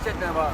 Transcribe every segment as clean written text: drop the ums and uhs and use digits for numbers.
어쨌든 뭐.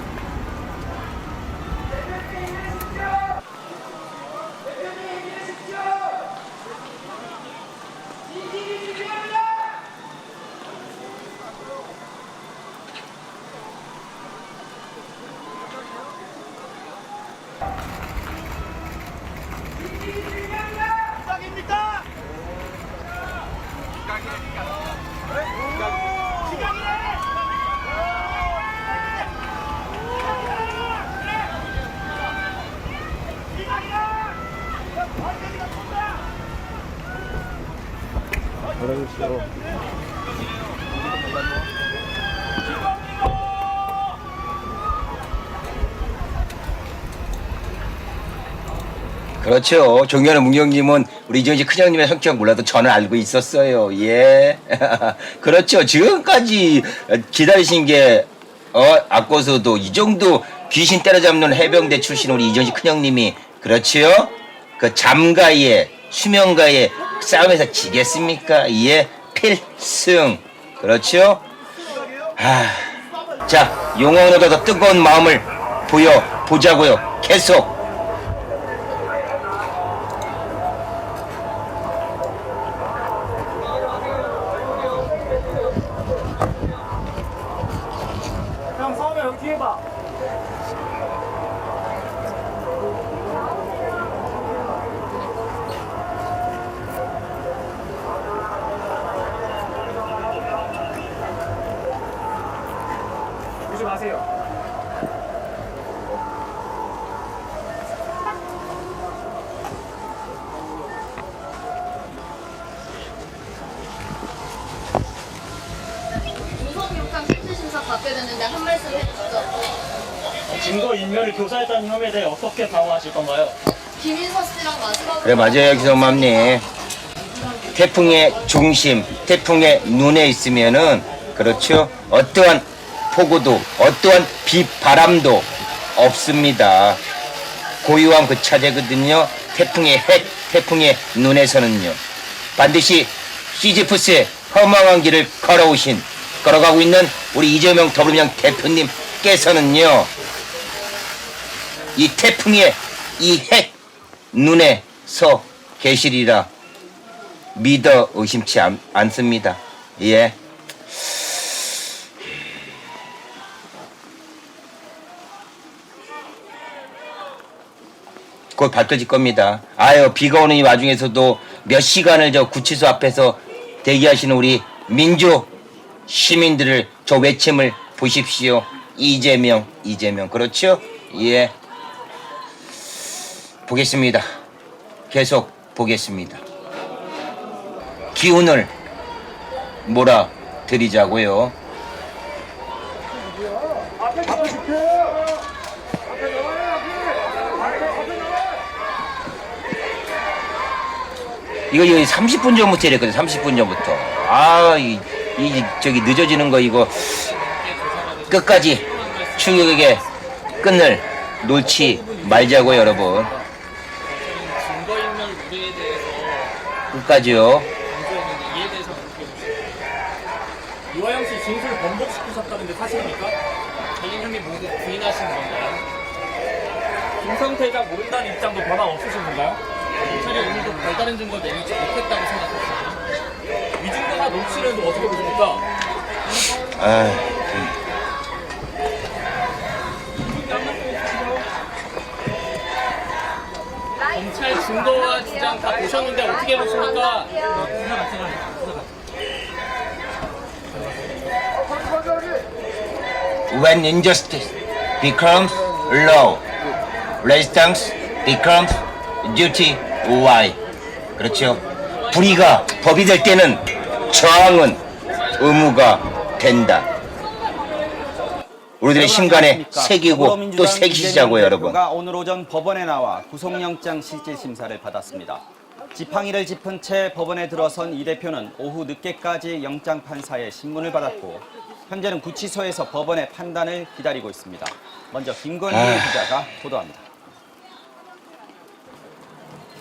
그렇죠. 존경하는 문경님은 우리 이정식 큰형님의 성격 몰라도 저는 알고 있었어요. 예. 그렇죠. 지금까지 기다리신 게, 아까서도 이 정도 귀신 때려잡는 해병대 출신 우리 이정식 큰형님이, 그렇지요? 그 잠가의, 수명가의 싸움에서 지겠습니까? 예. 필승. 그렇죠? 자, 용왕보다 더 뜨거운 마음을 보자고요. 계속. 형 서우야 여기 뒤에 봐. 오지 마세요. 구속영장 실질심사 받게 되는데 한 말씀 해주시죠. 증거인멸 교사했다는 혐의에 대해 어떻게 방어하실 건가요? 김인서 씨랑 마지막으로 그래, 맞아요, 기성맘님. 태풍의 중심, 태풍의 눈에 있으면은, 그렇죠? 어떠한 폭우도, 어떠한 비바람도 없습니다. 고유한 그 차제거든요. 태풍의 핵, 태풍의 눈에서는요. 반드시 시지프스의 허망한 길을 걸어가고 있는 우리 이재명 더불어민주당 대표님께서는요. 이 태풍의 이 핵 눈에 서 계시리라 믿어 의심치 않습니다. 예. 곧 밝혀질 겁니다. 아유, 비가 오는 이 와중에서도 몇 시간을 저 구치소 앞에서 대기하시는 우리 민주 시민들을 저 외침을 보십시오. 이재명, 이재명. 그렇죠? 예. 보겠습니다. 계속 보겠습니다. 기운을 몰아드리자고요. 이거 30분 전부터 이랬거든. 30분 전부터. 저기 늦어지는 거 이거 끝까지 충격에게 끈을 놓지 말자고요, 여러분. 증거인멸 무죄에 대해서 끝까지요. 강조했는데 이에 대해서 어떻게 보세요? 이화영 씨 진술 번복시키셨다는데 사실입니까? 자기 혐의 모두 부인하시는 건가요? 김성태가 모른다는 입장도 변화 없으신 건가요? 경찰이 오늘도 별다른 증거 내리지 못했다고 생각하시나요? 위증거나 녹취는 어떻게 보십니까? 검찰 증거와 주장 다 보셨는데 어떻게 보십니까? When injustice becomes law, resistance becomes duty. Why? 그렇죠. 불의가 법이 될 때는 저항은 의무가 된다. 우리들의 심간에 새기고 또 새기시자고요, 여러분. 오늘 오전 법원에 나와 구속영장 실질심사를 받았습니다. 지팡이를 짚은 채 법원에 들어선 이 대표는 오후 늦게까지 영장 판사의 신문을 받았고 현재는 구치소에서 법원의 판단을 기다리고 있습니다. 먼저 김건희 기자가 보도합니다.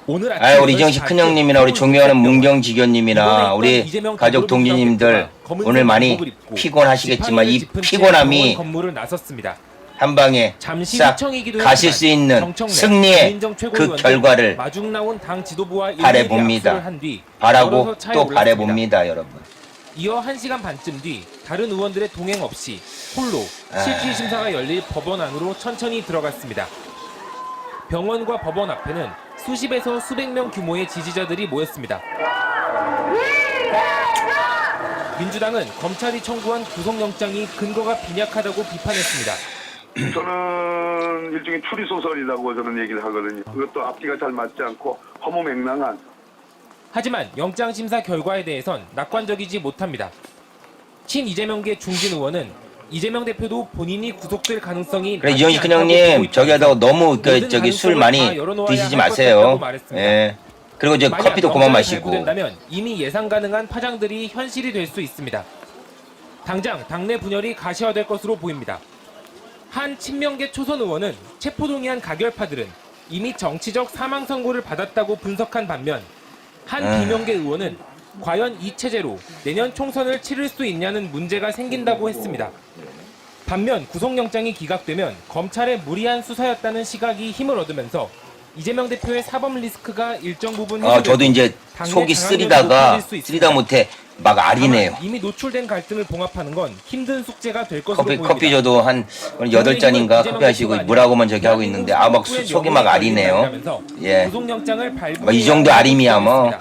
오늘 아침 아, 우리 이정희 씨 8시 큰형님이나 우리 존경하는 문경지교님이나 우리 이재명 가족 동부로 동지님들 검은색 오늘 많이 한복을 입고 피곤하시겠지만 이 지팡이를 짚은 채 피곤함이 정원 건물을 나섰습니다. 한 방에 잠시 싹 휘청이기도 가실 했지만 수 있는 정청래, 승리의 김민정 그 최고위원들 결과를 마중 나온 당 지도부와 바라봅니다. 악수를 한 뒤 바라고 걸어서 차에 또 올랐습니다. 바라봅니다, 여러분. 이어 1시간 반쯤 뒤 다른 의원들의 동행 없이 홀로 실질 심사가 열릴 법원 안으로 천천히 들어갔습니다. 병원과 법원 앞에는 수십에서 수백 명 규모의 지지자들이 모였습니다. 민주당은 검찰이 청구한 구속영장이 근거가 빈약하다고 비판했습니다. 저는 일종의 추리소설이라고 저는 얘기를 하거든요. 그것도 앞뒤가 잘 맞지 않고 허무맹랑한. 하지만 영장심사 결과에 대해선 낙관적이지 못합니다. 친 이재명계 중진 의원은 이재명 대표도 본인이 구속될 가능성이 그래, 낮지 이정희 않다고 큰형님, 보고 저기다 있다면서 너무 모든 저기 술 가능성을 많이 다 열어놓아야 드시지 할 것 마세요. 같다고 말했습니다. 예. 그리고 저 만약 커피도 그만 영장이 마시고. 발부된다면 이미 예상 가능한 파장들이 현실이 될 수 있습니다. 당장 당내 분열이 가시화될 것으로 보입니다. 한 친명계 초선 의원은 체포동의안 가결파들은 이미 정치적 사망 선고를 받았다고 분석한 반면 한 비명계 의원은 과연 이 체제로 내년 총선을 치를 수 있냐는 문제가 생긴다고 했습니다. 반면 구속영장이 기각되면 검찰의 무리한 수사였다는 시각이 힘을 얻으면서 이재명 대표의 사법 리스크가 일정 부분 저도 이제 당내 속이 장악력이 쓰리다가 높아질 수 있습니다. 못해 막 아리네요. 다만 이미 노출된 갈등을 봉합하는 건 힘든 숙제가 될 것으로 보입니다. 커피 저도 한 8잔인가 커피 하시고 뭐라고만 저기 하고 있는데 막 속이 막 아리네요. 예. 구속영장을 이 정도 아림이야 뭐.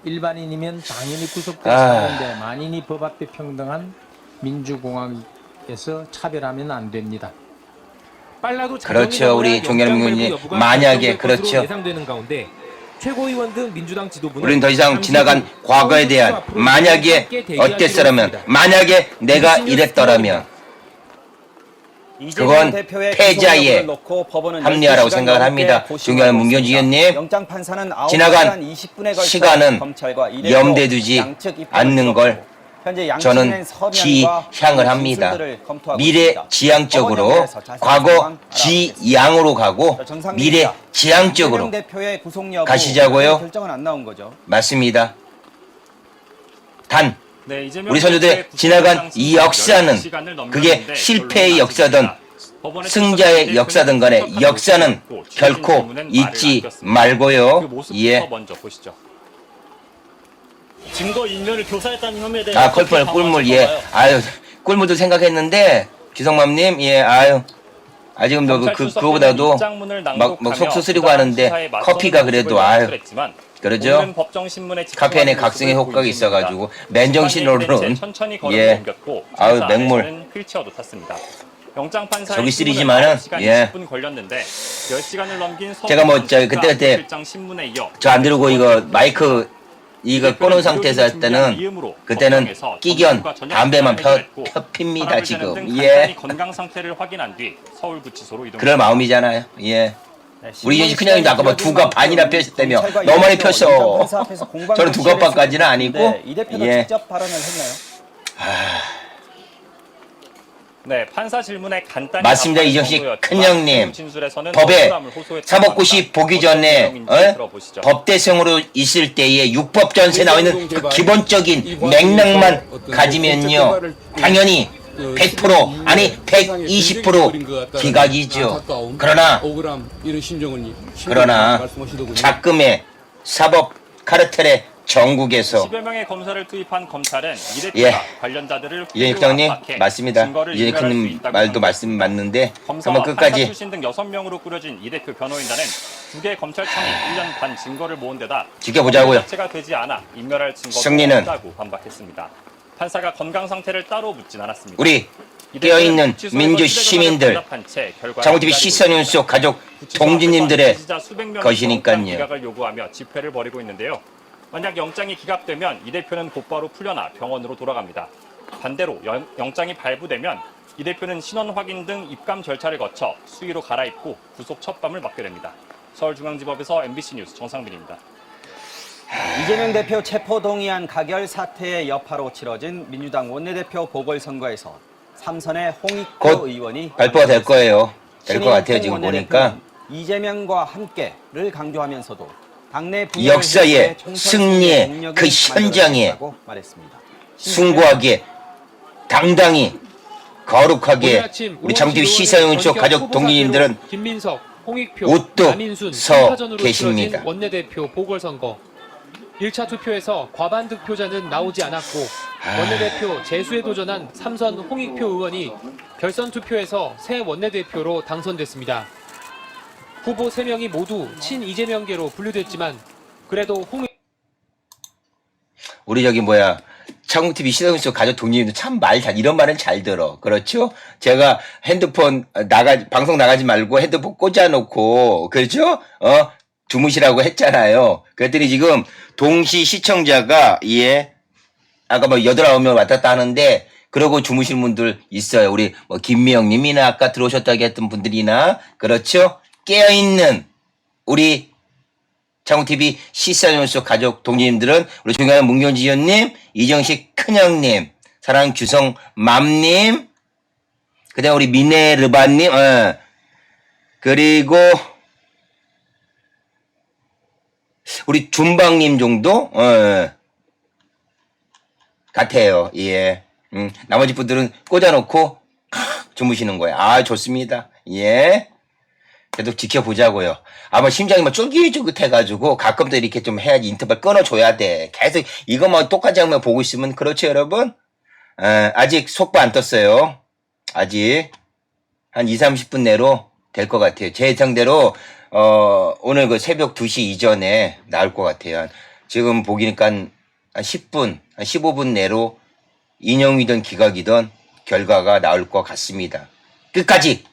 일반인이면 당연히 구속될 아. 사건인데 만인이 법 앞에 평등한 민주공화국에서 차별하면 안 됩니다. 빨라도 그렇죠, 우리 존경하는 의원님. 만약에 그렇죠. 예상되는 가운데 최고위원 등 민주당 지도부는 우린 더 이상 잠시 지나간 후 과거에 서울 대한 앞으로 만약에 함께 대기하기로 어땠더라면 했습니다. 만약에 내가 뉴스 이랬더라면 이재명 그건 대표의 패자의 구속력을 놓고 법원은 합리화라고 12시간 생각을 합니다. 넘게 고심하고 존경하는 문경지 있습니다. 의원님, 영장 판사는 9시간 지나간 20분에 걸쳐 시간은 검찰과 이 대표 염두에 두지 양측 입장을 않는 걸 들었고, 현재 양측은 저는 서면과 지향을 합니다. 진술들을 검토하고 미래 있습니다. 지향적으로 법원 연구에서 자세한 과거 상황 알아보겠습니다. 지향으로 가고 자, 정상민입니다. 미래 지향적으로 이재명 대표의 구속 여부 가시자고요? 결정은 안 나온 거죠. 맞습니다. 단 네, 이재명 우리 선조들의 대표의 지나간 구속영장 이 역사는 시간을 그게 넘겼는데 실패의 결론은 역사든 아직입니다. 법원의 승자의 출석 역사든 간에 대표는 역사는 출석하지 않고 결코 질문은 말을 잊지 남겼습니다. 그 말고요. 모습부터 예. 먼저 보시죠. 증거 인멸을 교사했다는 혐의에 대해 꿀물 꿀물 예. 꿀물도 생각했는데 기성맘님 예. 지금도 그거보다도 막 속수 쓰리고 하는데 커피가 그래도 그러죠. 카페인에 각성의 효과가 있어가지고 맨정신으로는 예. 맹물 저기 쓰리지만은 예. 제가 뭐 그때 저 안 들고 이거 마이크 이거 꺼놓은 상태에서 할 때는 그때는 끼견 담배만 핍니다 지금. 예. 건강 상태를 확인한 뒤 서울구치소로 이동. 그럴 마음이잖아요. 예. 우리 이제 큰형님도 아까 뭐 2갑 반이나 폈다며 검찰과 너무 많이 이 대표 폈어. 판사 앞에서 공방 저는 2갑 반까지는 아니고 네, 이 대표도 예. 직접 발언을 했나요? 네, 판사 질문에 간단히 맞습니다, 답한 이정식 정도였지만 큰형님. 진술에서는 법에 억울함을 호소했다고 사법고시 합니다. 보기 어떤 전에 내용인지 들어보시죠. 법대생으로 있을 때에 육법전서에 나와 있는 그 기본적인 맥락만 가지면요 당연히 100% 아니 120% 기각이죠. 그러나 작금의 사법 카르텔의 전국에서 10여 명의 검사를 투입한 검찰은 이 대표가 예. 관련자들을 이재희 후보로 큰형님 압박해 맞습니다. 증거를 이재희 인멸할 수 큰님 있다고 말도 강조했습니다. 맞는데 검사와 한번 판사 끝까지 출신 등 6명으로 꾸려진 이 대표 변호인단은 두 개 검찰청이 1년 반 증거를 모은 데다 지켜보자고요. 자체가 되지 않아 인멸할 증거가 승리는 없다고 반박했습니다. 판사가 건강 상태를 따로 묻진 않았습니다. 우리 이 깨어있는 대표는 민주 구치소에서 시민들 답답한 채 결과를 장훈TV 기다리고 시선윤 속 가족 구치소 동지님들의 앞에서 지지자 수백 명이 것이니까요. 기각을 요구하며 집회를 벌이고 있는데요. 만약 영장이 기각되면 이 대표는 곧바로 풀려나 병원으로 돌아갑니다. 반대로 영장이 발부되면 이 대표는 신원 확인 등 입감 절차를 거쳐 수의로 갈아입고 구속 첫 밤을 맞게 됩니다. 서울중앙지법에서 MBC 뉴스 정상빈입니다. 이재명 대표 체포동의안 가결 사태의 여파로 치러진 민주당 원내대표 보궐선거에서 삼선의 홍익표 곧 의원이 발표가 될 거예요. 될 것 같아요 지금 보니까. 이재명과 함께를 강조하면서도 당내 역사의 승리의 그 현장에 말했습니다. 숭고하게 당당히 거룩하게 우리 장TV 시사용인 쪽 가족 동지님들은 김민석, 홍익표, 옷도 남인순, 서 심사전으로 계십니다. 치러진 원내대표 보궐선거. 1차 투표에서 과반 득표자는 나오지 않았고 원내대표 재수에 도전한 삼선 홍익표 의원이 결선 투표에서 새 원내대표로 당선됐습니다. 후보 3명이 모두 친 이재명계로 분류됐지만 그래도 우리 창TV 시사용인 쪽 가족 동지님들 참 이런 말은 잘 들어. 그렇죠? 제가 핸드폰 방송 나가지 말고 핸드폰 꽂아놓고 그렇죠? 주무시라고 했잖아요. 그랬더니 지금 동시 시청자가 아까 8-9명 왔다 갔다 하는데 그러고 주무시는 분들 있어요. 우리 김미영 님이나 아까 들어오셨다고 했던 분들이나 그렇죠? 깨어있는 우리 창TV 시사연수 가족 동지님들은 우리 존경하는 문경지 의원님, 이정식 큰형님, 사랑하는 규성 맘님, 그 다음 우리 미네르바님, 그리고 우리 준방님 정도 같아요. 예. 나머지 분들은 꽂아놓고 주무시는 거예요. 아, 좋습니다. 예. 계속 지켜보자고요. 아마 심장이 막 쫄깃쫄깃해가지고 가끔도 이렇게 좀 해야지 인터벌 끊어줘야 돼. 계속 이것만 똑같이 하면 보고 있으면 그렇죠, 여러분? 아직 속보 안 떴어요. 아직 한 20-30분 내로 될 것 같아요. 제 예상대로 오늘 그 새벽 2시 이전에 나올 것 같아요. 지금 보기니까 한 10분, 한 15분 내로 인용이든 기각이든 결과가 나올 것 같습니다. 끝까지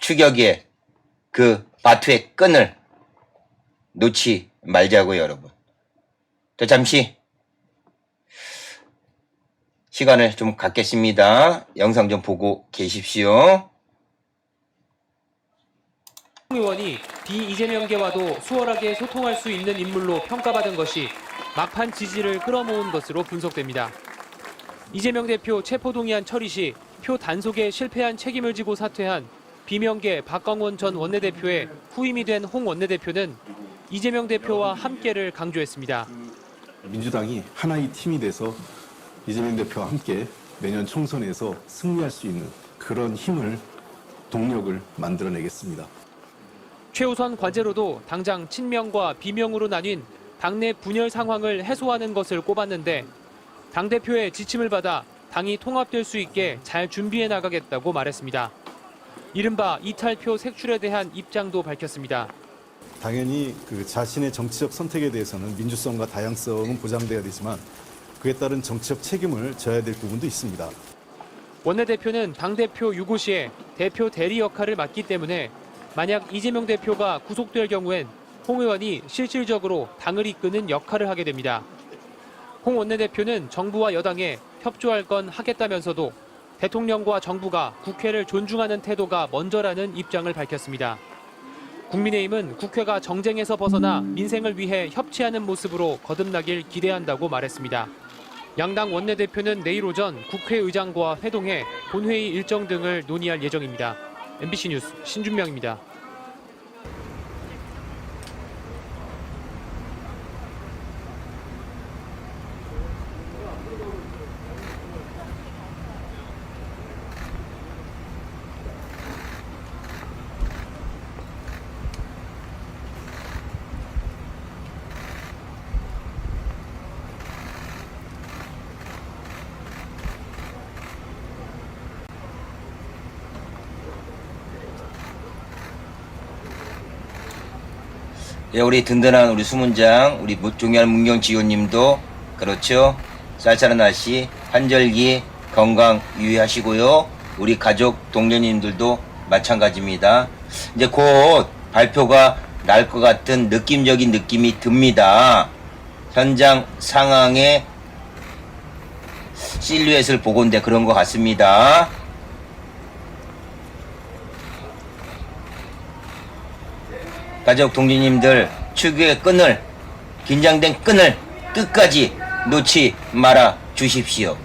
추격의 그 바투의 끈을 놓지 말자고요, 여러분. 저 잠시 시간을 좀 갖겠습니다. 영상 좀 보고 계십시오. 의원이 비이재명계와도 수월하게 소통할 수 있는 인물로 평가받은 것이 막판 지지를 끌어모은 것으로 분석됩니다. 이재명 대표 체포동의안 처리 시 표 단속에 실패한 책임을 지고 사퇴한 비명계 박광원 전 원내대표의 후임이 된 홍 원내대표는 이재명 대표와 함께를 강조했습니다. 민주당이 하나의 팀이 돼서 이재명 대표와 함께 내년 총선에서 승리할 수 있는 그런 힘을, 동력을 만들어내겠습니다. 최우선 과제로도 당장 친명과 비명으로 나뉜 당내 분열 상황을 해소하는 것을 꼽았는데 당대표의 지침을 받아 당이 통합될 수 있게 잘 준비해 나가겠다고 말했습니다. 이른바 이탈표 색출에 대한 입장도 밝혔습니다. 당연히 그 자신의 정치적 선택에 대해서는 민주성과 다양성은 보장돼야 되지만 그에 따른 정치적 책임을 져야 될 부분도 있습니다. 원내대표는 당대표 유고시에 대표 대리 역할을 맡기 때문에 만약 이재명 대표가 구속될 경우엔 홍 의원이 실질적으로 당을 이끄는 역할을 하게 됩니다. 홍 원내대표는 정부와 여당에 협조할 건 하겠다면서도 대통령과 정부가 국회를 존중하는 태도가 먼저라는 입장을 밝혔습니다. 국민의힘은 국회가 정쟁에서 벗어나 민생을 위해 협치하는 모습으로 거듭나길 기대한다고 말했습니다. 양당 원내대표는 내일 오전 국회의장과 회동해 본회의 일정 등을 논의할 예정입니다. MBC 뉴스 신준명입니다. 예, 우리 든든한 우리 수문장, 우리 존경하는 문경지 의원님도 그렇죠. 쌀쌀한 날씨, 환절기 건강 유의하시고요. 우리 가족 동료님들도 마찬가지입니다. 이제 곧 발표가 날 것 같은 느낌적인 느낌이 듭니다. 현장 상황의 실루엣을 보건대 그런 것 같습니다. 가족 동지님들 추격의 끈을, 긴장된 끈을 끝까지 놓지 말아 주십시오.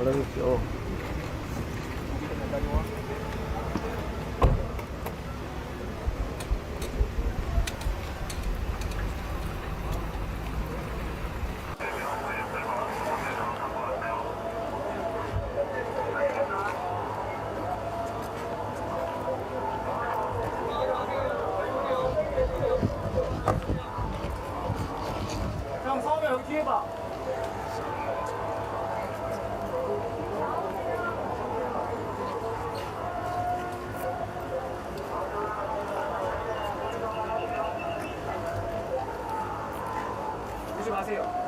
그러겠죠. 형 서우면 여기 뒤에 봐. 조심하세요.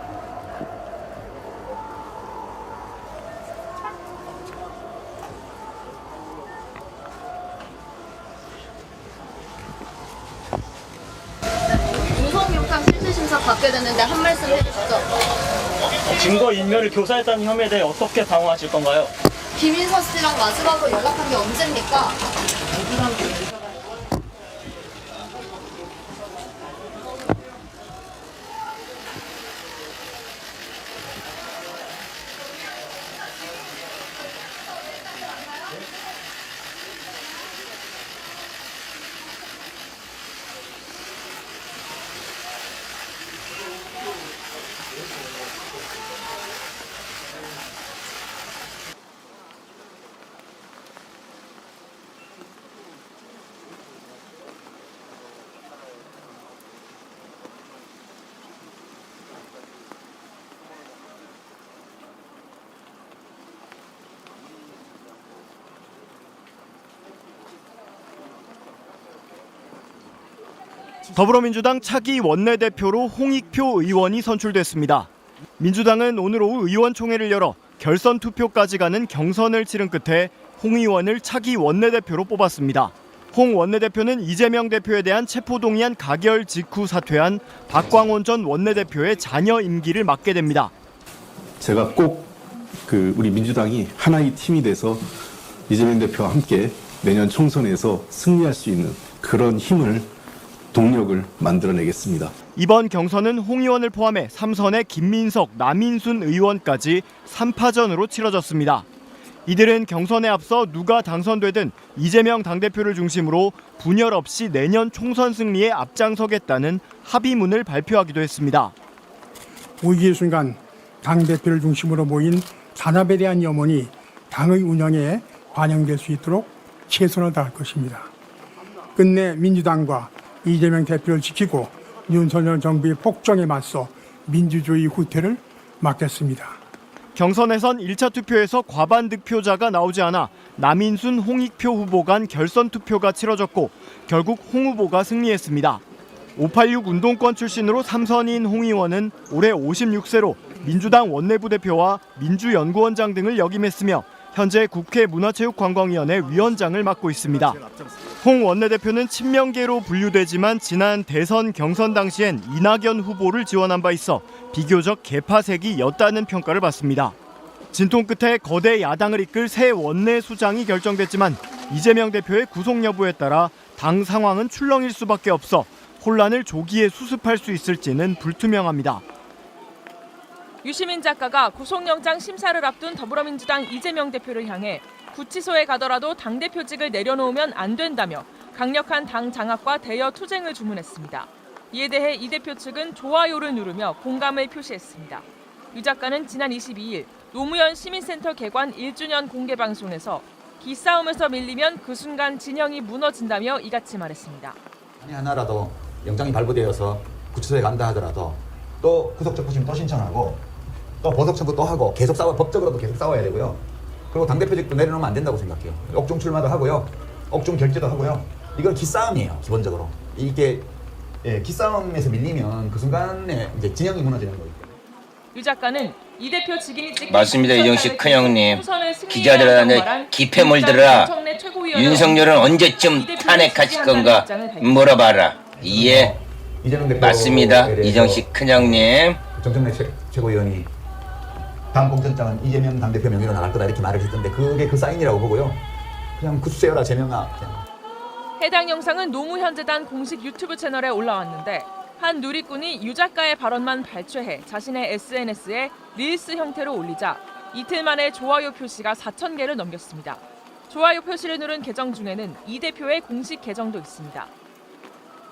구속영장 실질심사 받게 되는데 한 말씀 해주시죠. 증거 인멸을 교사했다는 혐의에 대해 어떻게 방어하실 건가요? 김인서 씨랑 마지막으로 연락한 게 언제입니까? 더불어민주당 차기 원내대표로 홍익표 의원이 선출됐습니다. 민주당은 오늘 오후 의원총회를 열어 결선 투표까지 가는 경선을 치른 끝에 홍 의원을 차기 원내대표로 뽑았습니다. 홍 원내대표는 이재명 대표에 대한 체포동의안 가결 직후 사퇴한 박광원 전 원내대표의 자녀 임기를 맡게 됩니다. 제가 꼭 우리 민주당이 하나의 팀이 돼서 이재명 대표와 함께 내년 총선에서 승리할 수 있는 그런 힘을 동력을 만들어내겠습니다. 이번 경선은 홍 의원을 포함해 3선의 김민석, 남인순 의원까지 3파전으로 치러졌습니다. 이들은 경선에 앞서 누가 당선되든 이재명 당대표를 중심으로 분열 없이 내년 총선 승리에 앞장서겠다는 합의문을 발표하기도 했습니다. 위기의 순간 당대표를 중심으로 모인 단합에 대한 염원이 당의 운영에 반영될 수 있도록 최선을 다할 것입니다. 끝내 민주당과 이재명 대표를 지키고 윤석열 정부의 폭정에 맞서 민주주의 후퇴를 막겠습니다. 경선에선 1차 투표에서 과반 득표자가 나오지 않아 남인순, 홍익표 후보 간 결선 투표가 치러졌고 결국 홍 후보가 승리했습니다. 586 운동권 출신으로 3선인 홍 의원은 올해 56세로 민주당 원내부 대표와 민주연구원장 등을 역임했으며 현재 국회 문화체육관광위원회 위원장을 맡고 있습니다. 홍 원내대표는 친명계로 분류되지만 지난 대선 경선 당시엔 이낙연 후보를 지원한 바 있어 비교적 개파색이였다는 평가를 받습니다. 진통 끝에 거대 야당을 이끌 새 원내 수장이 결정됐지만 이재명 대표의 구속 여부에 따라 당 상황은 출렁일 수밖에 없어 혼란을 조기에 수습할 수 있을지는 불투명합니다. 유시민 작가가 구속영장 심사를 앞둔 더불어민주당 이재명 대표를 향해 구치소에 가더라도 당대표직을 내려놓으면 안 된다며 강력한 당 장악과 대여 투쟁을 주문했습니다. 이에 대해 이 대표 측은 좋아요를 누르며 공감을 표시했습니다. 유 작가는 지난 22일 노무현 시민센터 개관 1주년 공개방송에서 기싸움에서 밀리면 그 순간 진영이 무너진다며 이같이 말했습니다. 만에 하나라도 영장이 발부되어서 구치소에 간다 하더라도 또 구속적부심 또 신청하고 또 보석 청구 또 하고 계속 법적으로도 계속 싸워야 되고요. 그리고 당대표직도 내려놓으면 안 된다고 생각해요. 옥중 출마도 하고요. 옥중 결재도 하고요. 이건 기싸움이에요, 기본적으로. 이게 기싸움에서 밀리면 그 순간에 이제 진영이 무너지는 거예요. 유 작가는 이 대표 직인이 찍힌 맞습니다, 이정식 큰형님. 기자들한테 기패물 들어라. 윤석열은 언제쯤 탄핵하실 건가 물어봐라. 예, 맞습니다, 이정식 큰형님. 정청래 최고위원이 다음 공천장은 이재명 당대표 명의로 나갈 거다 이렇게 말을 했던데 그게 그 사인이라고 보고요. 그냥 굳세어라 재명아. 그냥. 해당 영상은 노무현재단 공식 유튜브 채널에 올라왔는데 한 누리꾼이 유 작가의 발언만 발췌해 자신의 SNS에 릴스 형태로 올리자 이틀 만에 좋아요 표시가 4,000개를 넘겼습니다. 좋아요 표시를 누른 계정 중에는 이 대표의 공식 계정도 있습니다.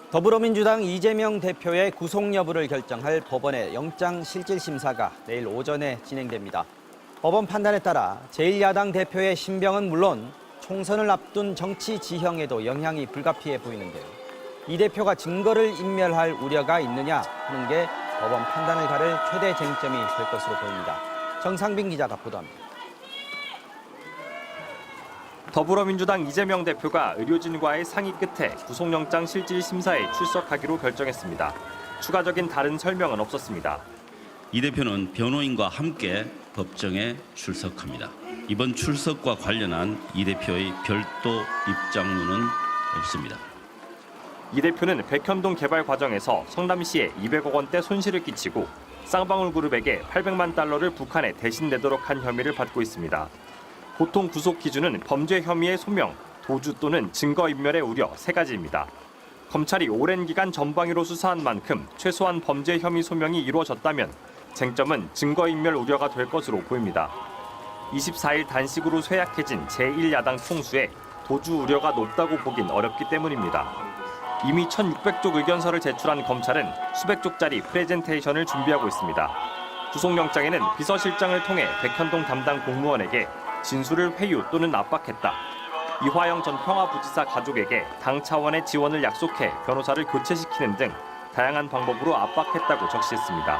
더불어민주당 이재명 대표의 구속 여부를 결정할 법원의 영장실질심사가 내일 오전에 진행됩니다. 법원 판단에 따라 제1야당 대표의 신병은 물론 총선을 앞둔 정치 지형에도 영향이 불가피해 보이는데요. 이 대표가 증거를 인멸할 우려가 있느냐 하는 게 법원 판단을 가를 최대 쟁점이 될 것으로 보입니다. 정상빈 기자가 보도합니다. 더불어민주당 이재명 대표가 의료진과의 상의 끝에 구속영장 실질심사에 출석하기로 결정했습니다. 추가적인 다른 설명은 없었습니다. 이 대표는 변호인과 함께 법정에 출석합니다. 이번 출석과 관련한 이 대표의 별도 입장문은 없습니다. 이 대표는 백현동 개발 과정에서 성남시에 200억 원대 손실을 끼치고 쌍방울 그룹에게 800만 달러를 북한에 대신 내도록 한 혐의를 받고 있습니다. 보통 구속 기준은 범죄 혐의의 소명, 도주 또는 증거인멸의 우려 3가지입니다. 검찰이 오랜 기간 전방위로 수사한 만큼 최소한 범죄 혐의 소명이 이루어졌다면 쟁점은 증거인멸 우려가 될 것으로 보입니다. 24일 단식으로 쇠약해진 제1야당 총수에 도주 우려가 높다고 보긴 어렵기 때문입니다. 이미 1,600쪽 의견서를 제출한 검찰은 수백 쪽짜리 프레젠테이션을 준비하고 있습니다. 구속영장에는 비서실장을 통해 백현동 담당 공무원에게 진술을 회유 또는 압박했다. 이화영 전 평화부지사 가족에게 당 차원의 지원을 약속해 변호사를 교체시키는 등 다양한 방법으로 압박했다고 적시했습니다.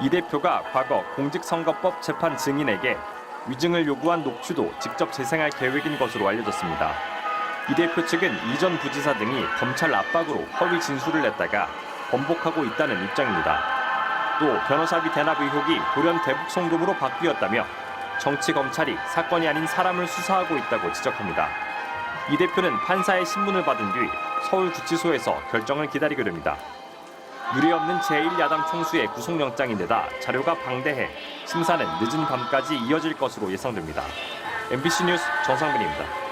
이 대표가 과거 공직선거법 재판 증인에게 위증을 요구한 녹취도 직접 재생할 계획인 것으로 알려졌습니다. 이 대표 측은 이전 부지사 등이 검찰 압박으로 허위 진술을 냈다가 번복하고 있다는 입장입니다. 또 변호사비 대납 의혹이 돌연 대북 송금으로 바뀌었다며 정치 검찰이 사건이 아닌 사람을 수사하고 있다고 지적합니다. 이 대표는 판사의 신문을 받은 뒤 서울구치소에서 결정을 기다리게 됩니다. 유례없는 제1야당 총수의 구속영장인데다 자료가 방대해 심사는 늦은 밤까지 이어질 것으로 예상됩니다. MBC 뉴스 정상빈입니다.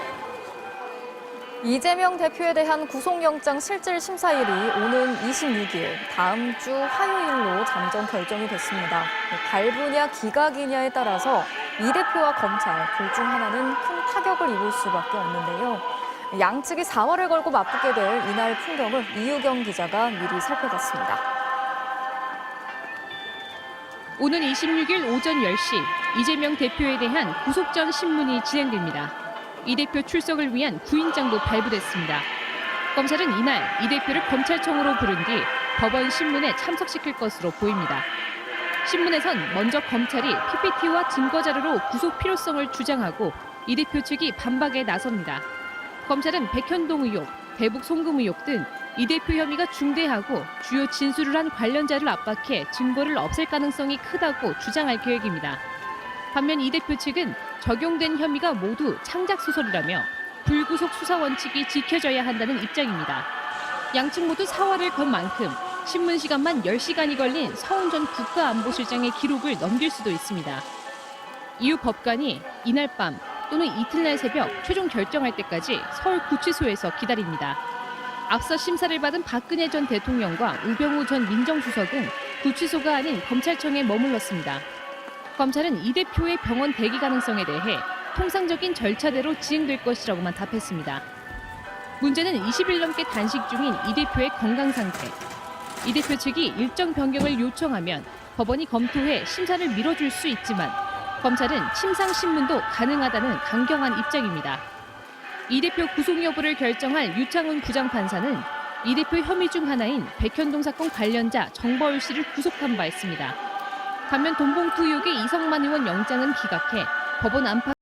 이재명 대표에 대한 구속영장 실질심사일이 오는 26일, 다음 주 화요일로 잠정 결정이 됐습니다. 발부냐 기각이냐에 따라서 이 대표와 검찰 둘 중 하나는 큰 타격을 입을 수밖에 없는데요. 양측이 4활을 걸고 맞붙게 될 이날 풍경을 이유경 기자가 미리 살펴봤습니다. 오는 26일 오전 10시 이재명 대표에 대한 구속전 신문이 진행됩니다. 이 대표 출석을 위한 구인장도 발부됐습니다. 검찰은 이날 이 대표를 검찰청으로 부른 뒤 법원 신문에 참석시킬 것으로 보입니다. 신문에선 먼저 검찰이 PPT와 증거자료로 구속 필요성을 주장하고 이 대표 측이 반박에 나섭니다. 검찰은 백현동 의혹, 대북 송금 의혹 등 이 대표 혐의가 중대하고 주요 진술을 한 관련자를 압박해 증거를 없앨 가능성이 크다고 주장할 계획입니다. 반면 이 대표 측은 적용된 혐의가 모두 창작소설이라며 불구속 수사 원칙이 지켜져야 한다는 입장입니다. 양측 모두 사활을 건 만큼 신문 시간만 10시간이 걸린 서훈 전 국가안보실장의 기록을 넘길 수도 있습니다. 이후 법관이 이날 밤 또는 이틀날 새벽 최종 결정할 때까지 서울구치소에서 기다립니다. 앞서 심사를 받은 박근혜 전 대통령과 우병우 전 민정수석은 구치소가 아닌 검찰청에 머물렀습니다. 검찰은 이 대표의 병원 대기 가능성에 대해 통상적인 절차대로 진행될 것이라고만 답했습니다. 문제는 20일 넘게 단식 중인 이 대표의 건강 상태. 이 대표 측이 일정 변경을 요청하면 법원이 검토해 심사를 미뤄줄 수 있지만 검찰은 침상신문도 가능하다는 강경한 입장입니다. 이 대표 구속 여부를 결정할 유창훈 부장판사는 이 대표 혐의 중 하나인 백현동 사건 관련자 정버울 씨를 구속한 바 있습니다. 반면 돈봉투 의혹의 이성만 의원 영장은 기각해 법원 안팎